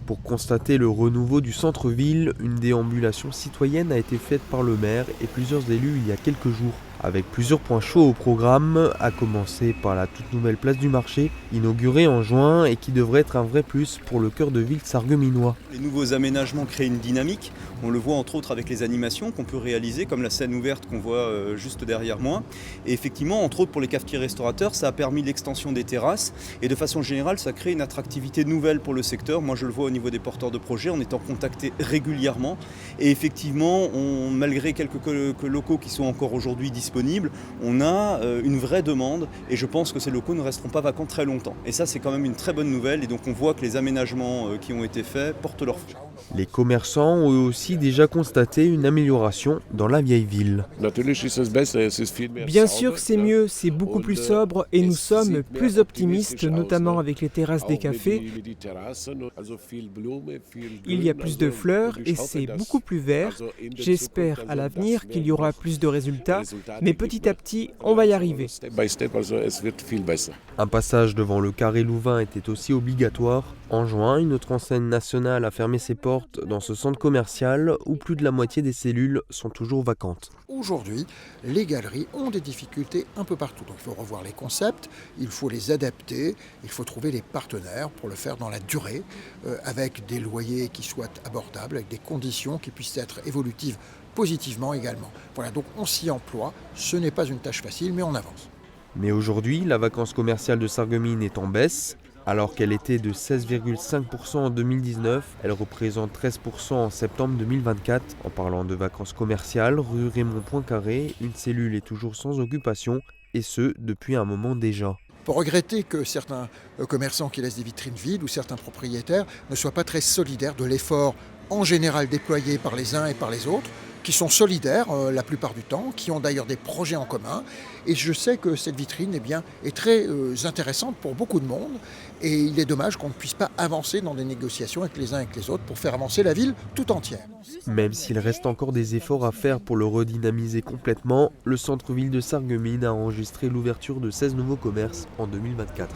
Pour constater le renouveau du centre-ville, une déambulation citoyenne a été faite par le maire et plusieurs élus il y a quelques jours, avec plusieurs points chauds au programme, à commencer par la toute nouvelle place du marché, inaugurée en juin et qui devrait être un vrai plus pour le cœur de ville sarregueminois. Les nouveaux aménagements créent une dynamique, on le voit entre autres avec les animations qu'on peut réaliser, comme la scène ouverte qu'on voit juste derrière moi. Et effectivement, entre autres pour les cafetiers-restaurateurs, ça a permis l'extension des terrasses et de façon générale, ça crée une attractivité nouvelle pour le secteur. Moi je le vois au niveau des porteurs de projets, on est en contacté régulièrement et effectivement, malgré quelques locaux qui sont encore aujourd'hui disponibles, on a une vraie demande et je pense que ces locaux ne resteront pas vacants très longtemps. Et ça c'est quand même une très bonne nouvelle et donc on voit que les aménagements qui ont été faits portent leurs fruits. Les commerçants ont eux aussi déjà constaté une amélioration dans la vieille ville. Bien sûr, c'est mieux, c'est beaucoup plus sobre et nous sommes plus optimistes, notamment avec les terrasses des cafés. Il y a plus de fleurs et c'est beaucoup plus vert. J'espère à l'avenir qu'il y aura plus de résultats, mais petit à petit, on va y arriver. Un passage devant le Carré Louvain était aussi obligatoire. En juin, une autre enseigne nationale a fermé ses portes dans ce centre commercial où plus de la moitié des cellules sont toujours vacantes. Aujourd'hui, les galeries ont des difficultés un peu partout. Donc il faut revoir les concepts, il faut les adapter, il faut trouver les partenaires pour le faire dans la durée, avec des loyers qui soient abordables, avec des conditions qui puissent être évolutives positivement également. Voilà, donc on s'y emploie, ce n'est pas une tâche facile, mais on avance. Mais aujourd'hui, la vacance commerciale de Sarreguemines est en baisse. Alors qu'elle était de 16,5% en 2019, elle représente 13% en septembre 2024. En parlant de vacances commerciales, rue Raymond Poincaré, une cellule est toujours sans occupation, et ce, depuis un moment déjà. Pour regretter que certains commerçants qui laissent des vitrines vides ou certains propriétaires ne soient pas très solidaires de l'effort en général déployé par les uns et par les autres, qui sont solidaires la plupart du temps, qui ont d'ailleurs des projets en commun. Et je sais que cette vitrine est très intéressante pour beaucoup de monde. Et il est dommage qu'on ne puisse pas avancer dans des négociations avec les uns et avec les autres pour faire avancer la ville tout entière. Même s'il reste encore des efforts à faire pour le redynamiser complètement, le centre-ville de Sarreguemines a enregistré l'ouverture de 16 nouveaux commerces en 2024.